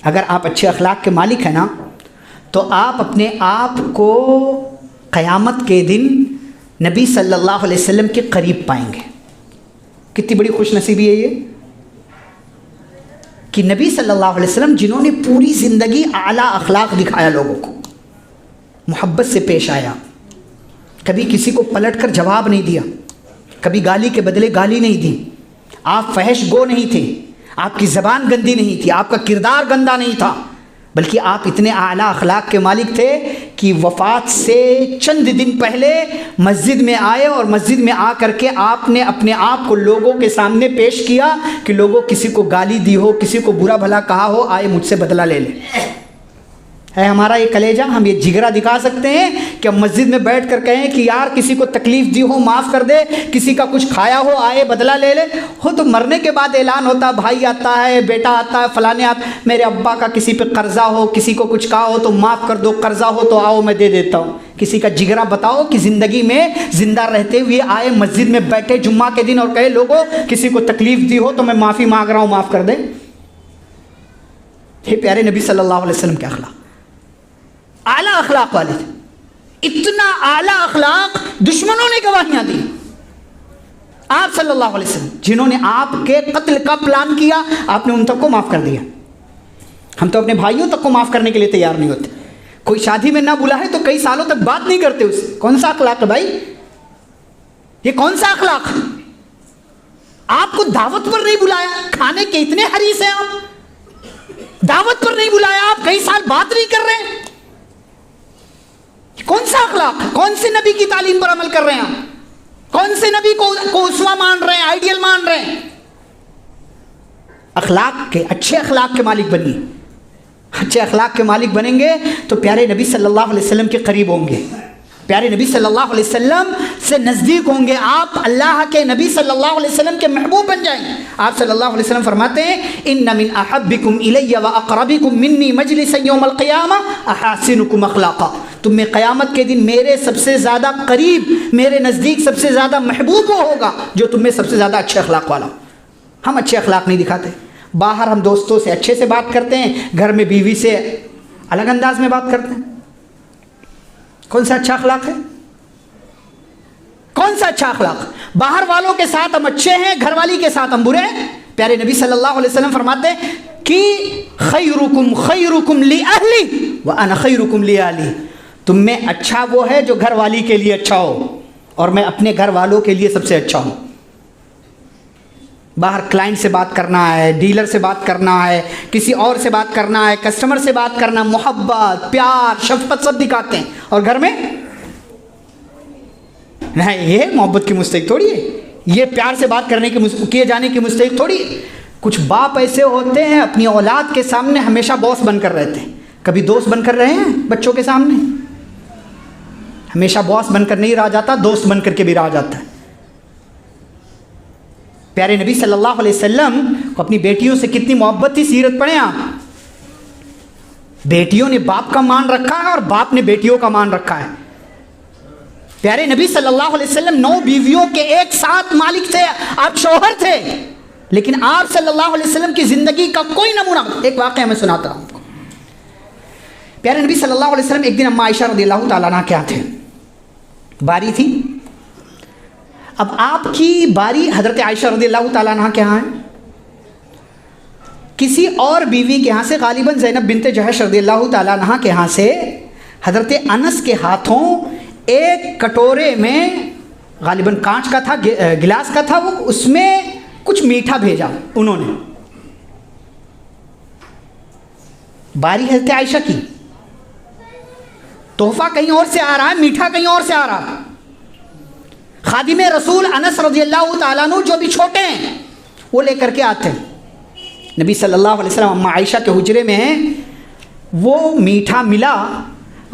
अगर आप अच्छे अखलाक के मालिक हैं ना, तो आप अपने आप को क़यामत के दिन नबी सल्लल्लाहु अलैहि वसल्लम के करीब पाएंगे। कितनी बड़ी खुशनसीबी है ये कि नबी सल्लल्लाहु अलैहि वसल्लम जिन्होंने पूरी ज़िंदगी आला अखलाक दिखाया, लोगों को मोहब्बत से पेश आया, कभी किसी को पलट कर जवाब नहीं दिया, कभी गाली के बदले गाली नहीं दी, आप फहश गो नहीं थे, आपकी ज़बान गंदी नहीं थी, आपका किरदार गंदा नहीं था, बल्कि आप इतने आला अखलाक के मालिक थे कि वफ़ात से चंद दिन पहले मस्जिद में आए और मस्जिद में आ करके आपने अपने आप को लोगों के सामने पेश किया कि लोगों, किसी को गाली दी हो, किसी को बुरा भला कहा हो, आए मुझसे बदला ले ले। है हमारा ये कलेजा, हम ये जिगरा दिखा सकते हैं कि हम मस्जिद में बैठ कर कहें कि यार किसी को तकलीफ़ दी हो माफ़ कर दे, किसी का कुछ खाया हो आए बदला ले ले हो। तो मरने के बाद ऐलान होता, भाई आता है, बेटा आता है, फलाने आता, मेरे अब्बा का किसी पे कर्जा हो, किसी को कुछ कहा हो तो माफ़ कर दो, कर्जा हो तो आओ मैं दे देता हूँ। किसी का जिगरा बताओ कि ज़िंदगी में ज़िंदा रहते हुए आए मस्जिद में बैठे जुम्मा के दिन और कहे लोगों किसी को तकलीफ़ दी हो तो मैं माफ़ी मांग रहा हूँ, माफ़ कर दे। हे प्यारे नबी सल्लल्लाहु अलैहि वसल्लम के अखलाक, आला अखलाक वाले थे, इतना आला अखलाक दुश्मनों ने गवाहियां दी। आप सल्लल्लाहु अलैहि वसल्लम जिन्होंने आपके कत्ल का प्लान किया, आपने उन तक को माफ़ कर दिया। हम तो अपने भाइयों तक को माफ़ करने के लिए तैयार नहीं होते। कोई शादी में ना बुलाए तो कई सालों तक बात नहीं करते उससे। कौन सा अखलाक है भाई, ये कौन सा अखलाक? आपको दावत पर नहीं बुलाया, खाने के इतने हरीस हैं आप, दावत पर नहीं बुलाया, आप कई साल बात नहीं कर रहे हैं। कौन सा अखलाक? कौन से नबी की तालीम पर अमल कर रहे हैं आप? कौन से नबी को उस्वा मान रहे हैं, आइडियल मान रहे हैं? अखलाक के, अच्छे अखलाक के मालिक बनिए। अच्छे अखलाक के मालिक बनेंगे तो प्यारे नबी सल्लल्लाहु अलैहि वसल्लम के करीब होंगे, प्यारे नबी सल्लल्लाहु अलैहि वसल्लम से नज़दीक होंगे, आप अल्लाह के नबी सल्लल्लाहु अलैहि वसल्लम के महबूब बन जाएंगे। आप सल्लल्लाहु अलैहि वसल्लम फरमाते हैं, इन्ना मिन अहब्बिकुम इलैया व अक़रबिकुम मिन्नी मजलिसन यौमल क़ियामह अहसिनुकुम अख़लाक़ा। तुम में क़यामत के दिन मेरे सबसे ज़्यादा करीब, मेरे नज़दीक सबसे ज़्यादा महबूब वो होगा जो तुम में सबसे ज़्यादा अच्छे अखलाक वाला। हम अच्छे अखलाक नहीं दिखाते। बाहर हम दोस्तों से अच्छे से बात करते हैं, घर में बीवी से अलग अंदाज में बात करते हैं। कौन सा अच्छा अखलाक है? कौन सा अच्छा अखलाक? बाहर वालों के साथ हम अच्छे हैं, घरवाली के साथ हम बुरे हैं। प्यारे नबी सल्लल्लाहु अलैहि वसल्लम फरमाते हैं कि खैरुकुम खैरुकुम ली अहली व अना खैरुकुम ली अहली। तुम में अच्छा वो है जो घरवाली के लिए अच्छा हो और मैं अपने घर वालों के लिए सबसे अच्छा हूँ। बाहर क्लाइंट से बात करना है, डीलर से बात करना है, किसी और से बात करना है, कस्टमर से बात करना, मोहब्बत, प्यार, शफ़क़त सब दिखाते हैं, और घर में नहीं, ये मोहब्बत की मुस्तहिक थोड़ी है, ये प्यार से बात करने की किए जाने की मुस्तहिक थोड़ी है। कुछ बाप ऐसे होते हैं अपनी औलाद के सामने हमेशा बॉस बनकर रहते हैं। कभी दोस्त बनकर रहे हैं बच्चों के सामने? हमेशा बॉस बनकर नहीं रहा जाता, दोस्त बनकर के भी रहा जाता है। प्यारे नबी सल्लल्लाहु अलैहि वसल्लम को अपनी बेटियों से कितनी मोहब्बत थी, सीरत पढ़ें आप। बेटियों ने बाप का मान रखा है और बाप ने बेटियों का मान रखा है। प्यारे नबी सल्लल्लाहु अलैहि वसल्लम 9 बीवियों के एक साथ मालिक थे, आप शौहर थे, लेकिन आप सल्लल्लाहु अलैहि वसल्लम की ज़िंदगी का कोई नमूना। एक वाक़या मैं सुनाता हूँ आपको। प्यारे नबी सल्लल्लाहु अलैहि वसल्लम एक दिन अम्मा आयशा रज़ियल्लाहु ताला अन्हा क्या थे, बारी थी। अब आपकी बारी हज़रत आयशा रज़ियल्लाहु ताला अन्हा के यहाँ है, किसी और बीवी के यहाँ से, गालिबन ज़ैनब बिन्ते जहश रज़ियल्लाहु ताला अन्हा के यहाँ से हज़रत अनस के हाथों एक कटोरे में, गालिबन कांच का था, गिलास का था वो, उसमें कुछ मीठा भेजा उन्होंने। बारी हज़रत आयशा की, तोहफा कहीं और से आ रहा है, मीठा कहीं और से आ रहा है। खादिम रसूल अनस रज़ियल्लाहु ताला अन्हु जो भी छोटे हैं वो लेकर के आते हैं, नबी सल्लल्लाहु अलैहि वसल्लम अम्मा आयशा के हुजरे में हैं, वो मीठा मिला,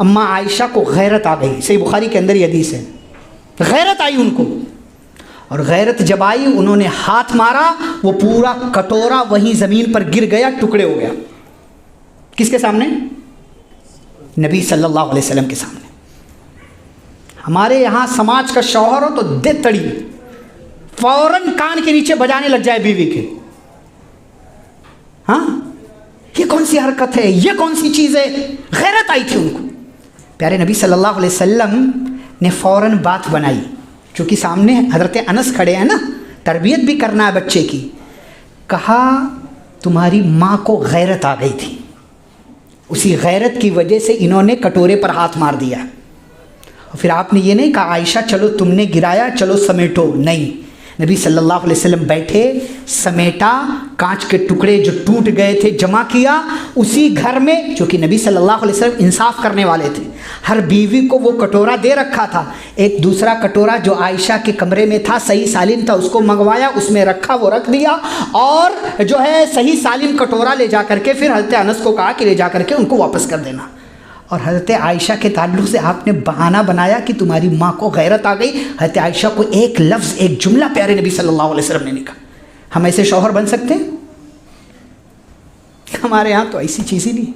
अम्मा आयशा को गैरत आ गई। सही बुखारी के अंदर ये हदीस है। गैरत आई उनको, और गैरत जब आई उन्होंने हाथ मारा, वो पूरा कटोरा वहीं ज़मीन पर गिर गया, टुकड़े हो गया। किसके सामने? नबी सल्लल्लाहु अलैहि वसल्लम के सामने। हमारे यहाँ समाज का शौहर हो तो दे तड़ी, फौरन कान के नीचे बजाने लग जाए बीवी के। हाँ, ये कौन सी हरकत है, ये कौन सी चीज़ है? गैरत आई थी उनको। प्यारे नबी सल्लल्लाहु अलैहि वसल्लम ने फ़ौरन बात बनाई, क्योंकि सामने हज़रत अनस खड़े हैं ना, तरबियत भी करना है बच्चे की। कहा तुम्हारी माँ को गैरत आ गई थी, उसी गैरत की वजह से इन्होंने कटोरे पर हाथ मार दिया। और फिर आपने ये नहीं कहा आयशा चलो तुमने गिराया, चलो समेटो, नहीं। नबी सल्लल्लाहु अलैहि वसल्लम बैठे, समेटा, कांच के टुकड़े जो टूट गए थे जमा किया उसी घर में, क्योंकि नबी सल्लल्लाहु अलैहि वसल्लम इंसाफ करने वाले थे। हर बीवी को वो कटोरा दे रखा था। एक दूसरा कटोरा जो आयशा के कमरे में था, सही सालिम था, उसको मंगवाया, उसमें रखा, वो रख दिया। और जो है सही सालिम कटोरा ले जा करके फिर हज़रत अनस को कहा कि ले जा करके उनको वापस कर देना। और हज़रत आयशा के ताल्लुक़ से आपने बहाना बनाया कि तुम्हारी माँ को गैरत आ गई। हज़रत आयशा को एक लफ्ज़, एक जुमला प्यारे नबी सल्लल्लाहु अलैहि वसल्लम ने नहीं कहा। हम ऐसे शौहर बन सकते हैं? हमारे यहाँ तो ऐसी चीज़ ही नहीं।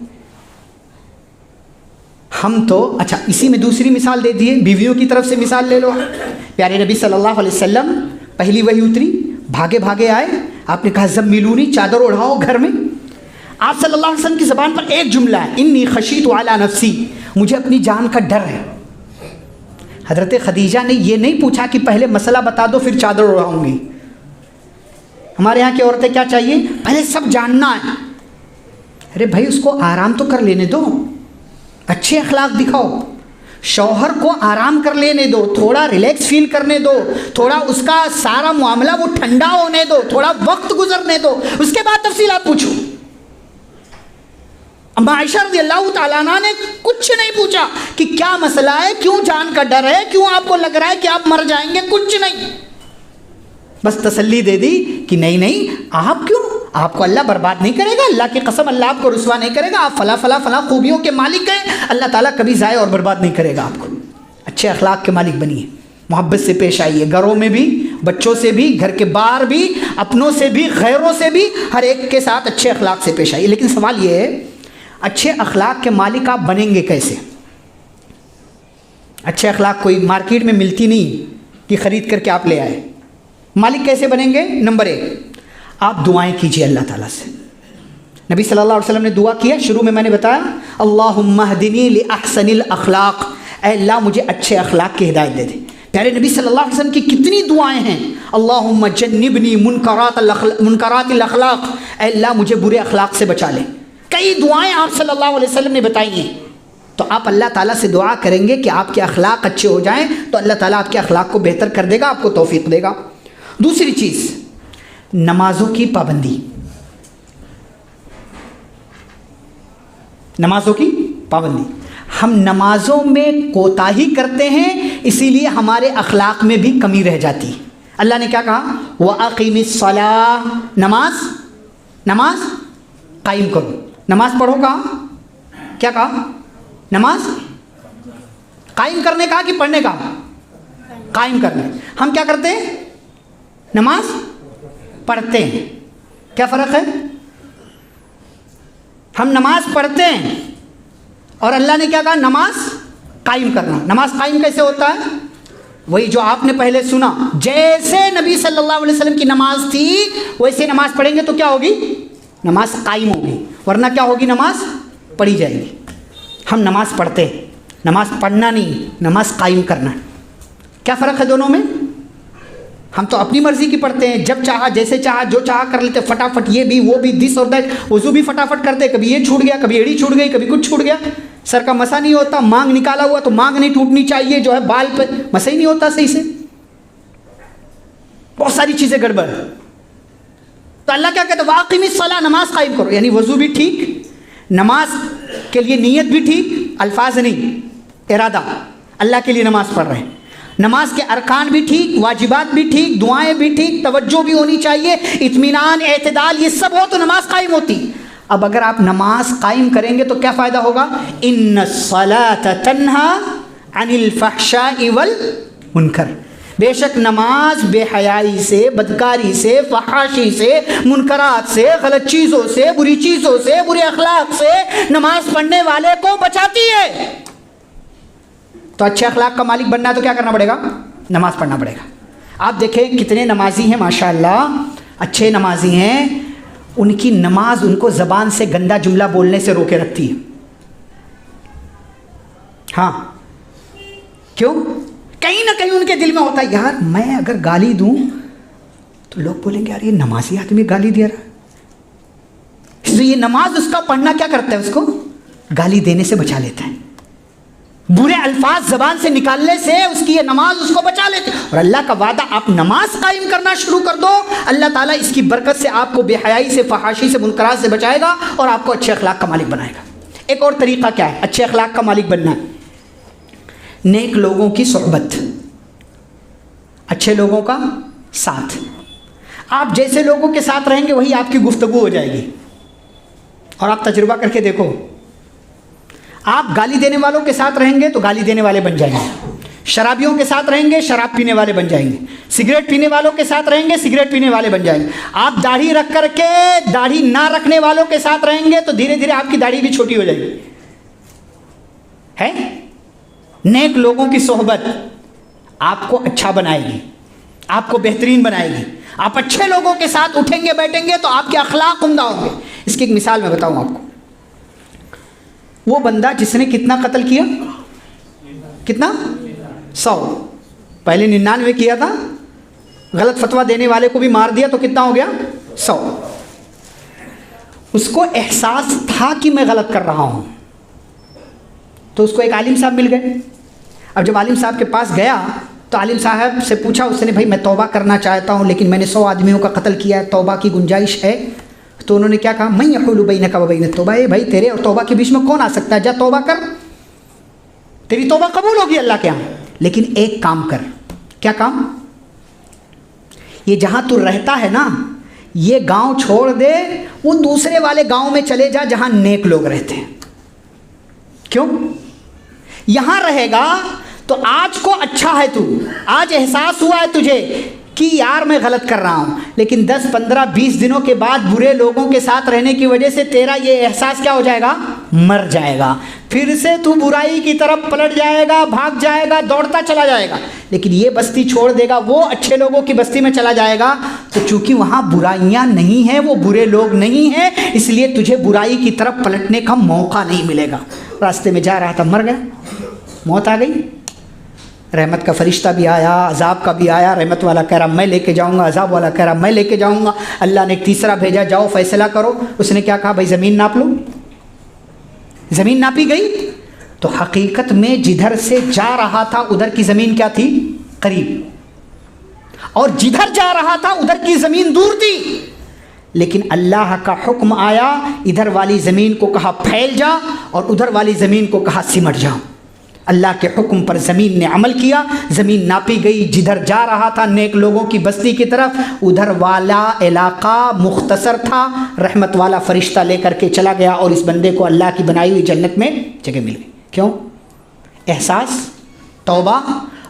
हम तो अच्छा, इसी में दूसरी मिसाल दे दिए, बीवियों की तरफ से मिसाल ले लो। प्यारे नबी सल्लल्लाहु अलैहि वसल्लम पहली वही उतरी, भागे भागे आए, आपने कहा जब मिलूनी, चादर ओढ़ाओ घर में। आप सल्लल्लाहु अलैहि वसल्लम की ज़बान पर एक जुमला है, इन्नी खशीतु अला नफ्सी, मुझे अपनी जान का डर है। हज़रत खदीजा ने ये नहीं पूछा कि पहले मसला बता दो फिर चादर ओढ़ाऊंगी। हमारे यहाँ की औरतें क्या चाहिए? पहले सब जानना है। अरे भाई उसको आराम तो कर लेने दो, अच्छे अखलाक दिखाओ, शौहर को आराम कर लेने दो, थोड़ा रिलैक्स फील करने दो, थोड़ा उसका सारा मामला वो ठंडा होने दो, थोड़ा वक्त गुजरने दो, उसके बाद तफसीलात पूछो। अम्मा आयशा रज़ियल्लाहु ताला अन्हा ने कुछ नहीं पूछा कि क्या मसला है, क्यों जान का डर है, क्यों आपको लग रहा है कि आप मर जाएंगे, कुछ नहीं। बस तसल्ली दे दी कि नहीं नहीं, आप क्यों, आपको अल्लाह बर्बाद नहीं करेगा, अल्लाह की कसम अल्लाह आपको रुसवा नहीं करेगा, आप फला फला फला खूबियों के मालिक हैं, अल्लाह ताला कभी ज़ाय और बर्बाद नहीं करेगा आपको। अच्छे अखलाक के मालिक बनिए, मोहब्बत से पेश आइए, घरों में भी, बच्चों से भी, घर के बाहर भी, अपनों से भी, गैरों से भी, हर एक के साथ अच्छे अखलाक से पेश आइए। लेकिन सवाल ये है, अच्छे अखलाक के मालिक आप बनेंगे कैसे? अच्छे अखलाक कोई मार्केट में मिलती नहीं कि ख़रीद करके आप ले आए। मालिक कैसे बनेंगे? नंबर 1, आप दुआएं कीजिए अल्लाह ताला से। नबी सल्लल्लाहु अलैहि वसल्लम ने दुआ किया, शुरू में मैंने बताया, अल्लाहुम्मा हदिनी लि अहसनिल अखलाक, ऐ अल्लाह मुझे अच्छे अखलाक की हिदायत दे दे। प्यारे नबी सल्लल्लाहु अलैहि वसल्लम की कितनी दुआएं हैं, अल्लाहुम्मा जन्निबनी मुनकरातिल अखलाक, ऐ अल्लाह मुझे बुरे अखलाक से बचा ले। कई दुआएं आप सल्लल्लाहु अलैहि वसल्लम ने बताई हैं। तो आप अल्लाह ताला से दुआ करेंगे कि आपके अखलाक अच्छे हो जाएं, तो अल्लाह ताला आपके अखलाक को बेहतर कर देगा, आपको तौफीक देगा। दूसरी चीज़, नमाजों की पाबंदी। नमाजों की पाबंदी, हम नमाजों में कोताही करते हैं, इसीलिए हमारे अखलाक में भी कमी रह जाती है। अल्लाह ने क्या कहा? व अक़ीमिस्सलाह, नमाज कायम करो, नमाज पढ़ो। कहा? क्या कहा? नमाज कायम करने कहा कि पढ़ने का? कायम करने। हम क्या करते हैं? नमाज पढ़ते हैं। क्या फ़र्क है? हम नमाज पढ़ते हैं और अल्लाह ने क्या कहा? नमाज कायम करना। नमाज कायम कैसे होता है? वही जो आपने पहले सुना, जैसे नबी सल्लल्लाहु अलैहि वसल्लम की नमाज थी वैसे नमाज पढ़ेंगे तो क्या होगी? नमाज कायम होगी, वरना क्या होगी? नमाज पढ़ी जाएगी। हम नमाज पढ़ते हैं, नमाज पढ़ना नहीं, नमाज कायम करना। क्या फ़र्क है दोनों में? हम तो अपनी मर्ज़ी की पढ़ते हैं, जब चाहा, जैसे चाहा, जो चाहा कर लेते, फटाफट ये भी वो भी, दिस और दैट। वज़ू भी फटाफट करते, कभी ये छूट गया, कभी एड़ी छूट गई, कभी कुछ छूट गया, सर का मसा नहीं होता, मांग निकाला हुआ तो मांग नहीं टूटनी चाहिए, जो है बाल पे मसा ही नहीं होता सही से, बहुत सारी चीज़ें गड़बड़। तो अल्लाह क्या कहता है? वाक़िमिस्सलाह, नमाज कायम करो, यानी वज़ू भी ठीक, नमाज के लिए नीयत भी ठीक, अल्फाज नहीं, इरादा, अल्लाह के लिए नमाज पढ़ रहे हैं। नमाज के अरकान भी ठीक, वाजिबात भी ठीक, दुआएं भी ठीक, तवज्जो भी होनी चाहिए, इत्मीनान, एतदाल, ये सब हो तो नमाज कायम होती। अब अगर आप नमाज कायम करेंगे तो क्या फ़ायदा होगा? इन्नस्सलात तन्हा अनिल फहशाइ वल मुनकर, बेशक नमाज बेहयाई से, बदकारी से, फहाशी से, मुनकरात से, गलत चीज़ों से, बुरी चीज़ों से, बुरे अखलाक से नमाज पढ़ने वाले को बचाती है। तो अच्छे अखलाक का मालिक बनना है तो क्या करना पड़ेगा? नमाज पढ़ना पड़ेगा। आप देखें कितने नमाजी हैं माशाअल्लाह, अच्छे नमाजी हैं, उनकी नमाज उनको ज़बान से गंदा जुमला बोलने से रोके रखती है। हाँ, क्यों? कहीं ना कहीं उनके दिल में होता है, यार मैं अगर गाली दूं तो लोग बोलेंगे यार ये नमाजी आदमी गाली दे रहा है। इसलिए ये नमाज उसका पढ़ना क्या करता है? उसको गाली देने से बचा लेता है, बुरे अल्फाज ज़बान से निकालने से उसकी ये नमाज उसको बचा लेते हैं। और अल्लाह का वादा, आप नमाज कायम करना शुरू कर दो, अल्लाह ताला इसकी बरकत से आपको बेहयाई से, फहाशी से, मुनकरात से बचाएगा और आपको अच्छे अखलाक का मालिक बनाएगा। एक और तरीक़ा क्या है अच्छे अखलाक का मालिक बनना? नेक लोगों की सोहबत, अच्छे लोगों का साथ। आप जैसे लोगों के साथ रहेंगे वही आपकी गुफ्तगू हो जाएगी। और आप तजुर्बा करके देखो, आप गाली देने वालों के साथ रहेंगे तो गाली देने वाले बन जाएंगे, शराबियों के साथ रहेंगे शराब पीने वाले बन जाएंगे, सिगरेट पीने वालों के साथ रहेंगे सिगरेट पीने वाले बन जाएंगे। आप दाढ़ी रख करके दाढ़ी ना रखने वालों के साथ रहेंगे तो धीरे धीरे आपकी दाढ़ी भी छोटी हो जाएगी। है नेक लोगों की सोहबत आपको अच्छा बनाएगी, आपको बेहतरीन बनाएगी। आप अच्छे लोगों के साथ उठेंगे बैठेंगे तो आपके अखलाक उम्दा होंगे। इसकी एक मिसाल मैं बताऊं आपको। वो बंदा जिसने कितना कत्ल किया? कितना? 100। पहले 99 किया था, गलत फतवा देने वाले को भी मार दिया तो कितना हो गया? 100। उसको एहसास था कि मैं गलत कर रहा हूं, तो उसको एक आलिम साहब मिल गए। अब जब आलिम साहब के पास गया तो आलिम साहब से पूछा उसने, भाई मैं तौबा करना चाहता हूँ लेकिन मैंने 100 आदमियों का कत्ल किया है, तौबा की गुंजाइश है? तो उन्होंने क्या कहा? मैं यहुलु बैनका व बैन तौबा, भाई तेरे और तौबा के बीच में कौन आ सकता है? जा तौबा कर, तेरी तौबा कबूल होगी अल्लाह के यहाँ। लेकिन एक काम कर। क्या काम? ये जहाँ तू रहता है ना, ये गांव छोड़ दे, वो दूसरे वाले गांव में चले जा जहाँ नेक लोग रहते हैं। क्यों? यहाँ रहेगा तो आज को अच्छा है, तू आज एहसास हुआ है तुझे कि यार मैं गलत कर रहा हूँ, लेकिन 10, 15, 20 दिनों के बाद बुरे लोगों के साथ रहने की वजह से तेरा ये एहसास क्या हो जाएगा? मर जाएगा। फिर से तू बुराई की तरफ पलट जाएगा, भाग जाएगा, दौड़ता चला जाएगा। लेकिन ये बस्ती छोड़ देगा, वो अच्छे लोगों की बस्ती में चला जाएगा, तो चूंकि वहाँ बुराइयाँ नहीं हैं, वो बुरे लोग नहीं हैं, इसलिए तुझे बुराई की तरफ पलटने का मौका नहीं मिलेगा। रास्ते में जा रहा था, मर गया, मौत आ गई। रहमत का फरिश्ता भी आया, अजाब का भी आया। रहमत वाला कह रहा मैं लेके जाऊंगा, अजाब वाला कह रहा मैं लेके जाऊंगा। अल्लाह ने एक तीसरा भेजा, जाओ फैसला करो। उसने क्या कहा? भाई ज़मीन नाप लो। ज़मीन नापी गई तो हकीकत में जिधर से जा रहा था उधर की ज़मीन क्या थी? करीब, और जिधर जा रहा था उधर की ज़मीन दूर थी। लेकिन अल्लाह का हुक्म आया, इधर वाली ज़मीन को कहा फैल जा और उधर वाली ज़मीन को कहा सिमट जाओ। अल्लाह के हुक्म पर ज़मीन ने अमल किया, ज़मीन नापी गई। जिधर जा रहा था नेक लोगों की बस्ती की तरफ, उधर वाला इलाका मुख्तसर था। रहमत वाला फरिश्ता लेकर के चला गया और इस बंदे को अल्लाह की बनाई हुई जन्नत में जगह मिल गई। क्यों? एहसास, तौबा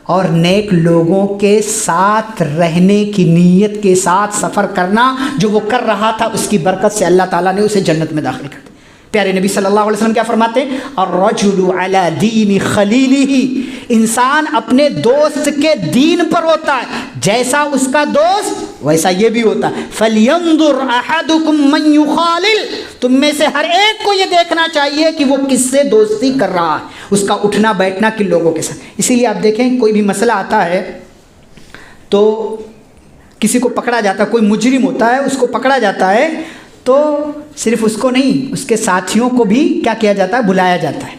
और नेक लोगों के साथ रहने की नीयत के साथ सफ़र करना जो वो कर रहा था, उसकी बरकत से अल्लाह ताला ने उसे जन्नत में दाखिल कर दिया। प्यारे नबी सल्लल्लाहु अलैहि वसल्लम क्या फरमाते हैं? अर्रजुलु अला दीनी खलीलिही, इंसान अपने दोस्त के दीन पर होता है, जैसा उसका दोस्त वैसा ये भी होता है। फलयंजुर अहदुकुम मन युखालिल, तुम में से हर एक को ये देखना चाहिए कि वो किससे दोस्ती कर रहा है, उसका उठना बैठना किन लोगों के साथ। इसीलिए आप देखें कोई भी मसला आता है तो किसी को पकड़ा जाता है, कोई मुजरिम होता है उसको पकड़ा जाता है तो सिर्फ उसको नहीं, उसके साथियों को भी क्या किया जाता है? बुलाया जाता है।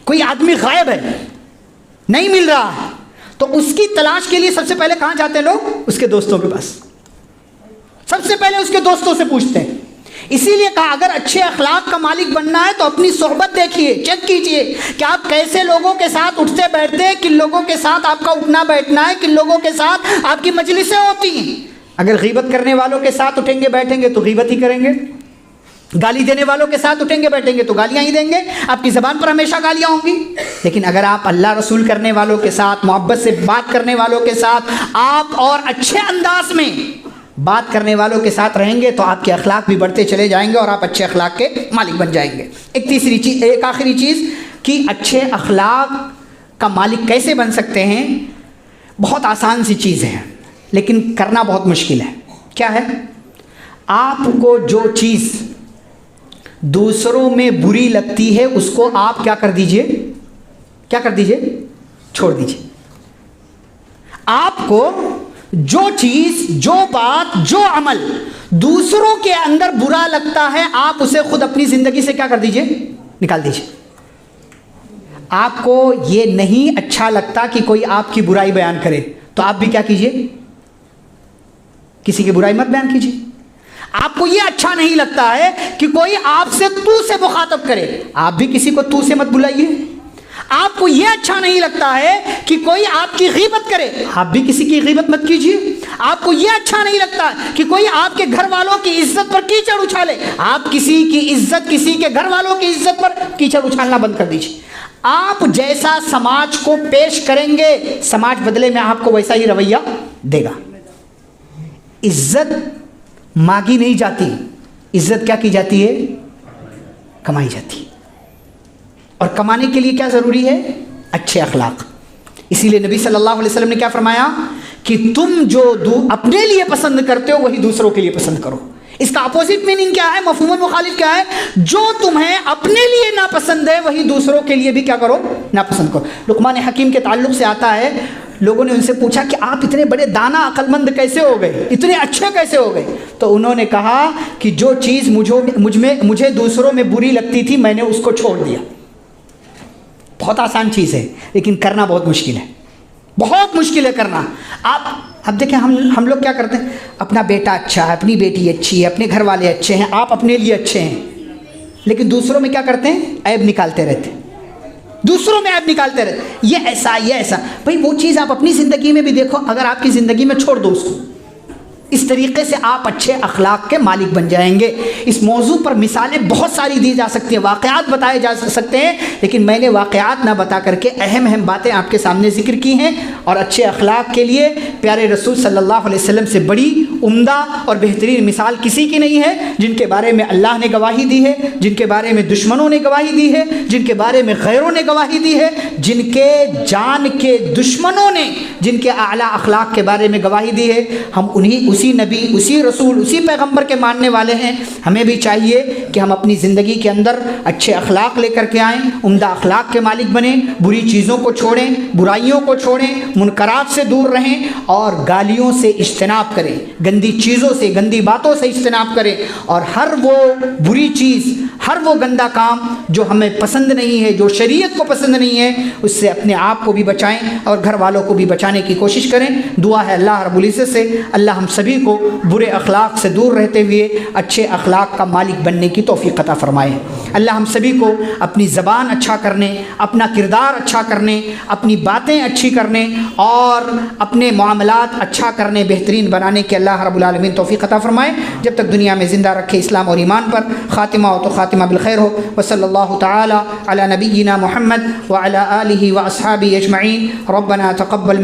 कोई आदमी गायब है, नहीं मिल रहा है, तो उसकी तलाश के लिए सबसे पहले कहाँ जाते हैं लोग? उसके दोस्तों के पास। सबसे पहले उसके दोस्तों से पूछते हैं। इसीलिए कहा अगर अच्छे अखलाक का मालिक बनना है तो अपनी सोहबत देखिए, चेक कीजिए कि आप कैसे लोगों के साथ उठते बैठते हैं, किन लोगों के साथ आपका उठना बैठना है, किन लोगों के साथ आपकी मजलिसें होती हैं। अगर गीबत करने वालों के साथ उठेंगे बैठेंगे तो गीबत ही करेंगे, गाली देने वालों के साथ उठेंगे बैठेंगे तो गालियां ही देंगे, आपकी ज़बान पर हमेशा गालियां होंगी। लेकिन अगर आप अल्लाह रसूल करने वालों के साथ, मोहब्बत से बात करने वालों के साथ आप और अच्छे अंदाज में बात करने वालों के साथ रहेंगे तो आपके अखलाक भी बढ़ते चले जाएंगे और आप अच्छे अखलाक के मालिक बन जाएंगे। एक तीसरी चीज़, एक आखिरी चीज़ कि अच्छे अखलाक का मालिक कैसे बन सकते हैं। बहुत आसान सी चीज़ है लेकिन करना बहुत मुश्किल है। क्या है? आपको जो चीज़ दूसरों में बुरी लगती है उसको आप क्या कर दीजिए, क्या कर दीजिए, छोड़ दीजिए। आपको जो चीज़, जो बात, जो अमल दूसरों के अंदर बुरा लगता है आप उसे खुद अपनी ज़िंदगी से क्या कर दीजिए, निकाल दीजिए। आपको ये नहीं अच्छा लगता कि कोई आपकी बुराई बयान करे तो आप भी क्या कीजिए, किसी की बुराई मत बयान कीजिए। आपको ये अच्छा नहीं लगता है कि कोई आपसे तू से मुखातब करे, आप भी किसी को तू से मत बुलाइए। आपको ये अच्छा नहीं लगता है कि कोई आपकी गीबत करे, आप भी किसी की गीबत मत कीजिए। आपको ये अच्छा नहीं लगता कि कोई आपके घर वालों की इज्जत पर कीचड़ उछाले, आप किसी की इज्जत, किसी के घर वालों की इज्जत पर कीचड़ उछालना बंद कर दीजिए। आप जैसा समाज को पेश करेंगे समाज बदले में आपको वैसा ही रवैया देगा। इज्जत मांगी नहीं जाती, इज्जत क्या की जाती है, कमाई जाती है। और कमाने के लिए क्या ज़रूरी है, अच्छे अखलाक। इसीलिए नबी सल्लल्लाहु अलैहि वसल्लम ने क्या फरमाया कि तुम जो अपने लिए पसंद करते हो वही दूसरों के लिए पसंद करो। इसका अपोजिट मीनिंग क्या है, मफहूमुल मुखालिफ क्या है, जो तुम्हें अपने लिए नापसंद है वही दूसरों के लिए भी क्या करो, नापसंद करो। लुकमान हकीम के ताल्लुक से आता है, लोगों ने उनसे पूछा कि आप इतने बड़े दाना अक्लमंद कैसे हो गए, इतने अच्छे कैसे हो गए? तो उन्होंने कहा कि जो चीज़ मुझे दूसरों में बुरी लगती थी मैंने उसको छोड़ दिया। बहुत आसान चीज़ है लेकिन करना बहुत मुश्किल है, बहुत मुश्किल है करना। आप अब देखें, हम लोग क्या करते हैं, अपना बेटा अच्छा है, अपनी बेटी अच्छी है, अपने घर वाले अच्छे हैं, आप अपने लिए अच्छे हैं, लेकिन दूसरों में क्या करते हैं, ऐब निकालते रहते हैं, दूसरों में ऐब निकालते रहते, ये ऐसा, ये ऐसा। भाई वो चीज़ आप अपनी ज़िंदगी में भी देखो, अगर आपकी ज़िंदगी में छोड़ दो उसको, इस तरीके से आप अच्छे अखलाक के मालिक बन जाएंगे। इस मौजू पर मिसालें बहुत सारी दी जा सकती हैं, वाक़यात बताए जा सकते हैं, लेकिन मैंने वाक़यात ना बता करके अहम अहम बातें आपके सामने ज़िक्र की हैं। और अच्छे अखलाक के लिए प्यारे रसूल सल्लल्लाहु अलैहि वसल्लम से बड़ी उम्दा और बेहतरीन मिसाल किसी की नहीं है, जिनके बारे में अल्लाह ने गवाही दी है, जिनके बारे में दुश्मनों ने गवाही दी है, जिनके बारे में गैरों ने गवाही दी है, जिनके जान के दुश्मनों ने जिनके आला अखलाक के बारे में गवाही दी है। हम उसी नबी, उसी रसूल, उसी पैगंबर के मानने वाले हैं। हमें भी चाहिए कि हम अपनी ज़िंदगी के अंदर अच्छे अखलाक लेकर के आएँ, उम्दा अखलाक के मालिक बने, बुरी चीज़ों को छोड़ें, बुराइयों को छोड़ें, मुनकरात से दूर रहें और गालियों से इज्तनाब करें, गंदी चीज़ों से, गंदी बातों से इज्तनाब करें। और हर वो बुरी चीज़, हर वो गंदा काम जो हमें पसंद नहीं है, जो शरीयत को पसंद नहीं है, उससे अपने आप को भी बचाएं और घर वालों को भी बचाने की कोशिश करें। दुआ है अल्लाह रब्बुल इज़्ज़त से अल्लाह हम सभी को बुरे अखलाक से दूर रहते हुए अच्छे अखलाक का मालिक बनने की तौफीक अता फरमाए। अल्लाह हम सभी को अपनी ज़बान अच्छा करने, अपना किरदार अच्छा करने, अपनी बातें अच्छी करने और अपने मामलात अच्छा करने, बेहतरीन बनाने के अल्लाह रब्बुल आलमीन तौफीक अता फरमाए। जब तक दुनिया में ज़िंदा रखे इस्लाम और ईमान पर, ख़ातिमा हो तो ख़ातिमा बिल खैर हो। व सल्लल्लाहु तआला अला नबिय्यिना मुहम्मद व अला आलिहि व अस्हाबिहि अजमईन। रब्बना तक़ब्बल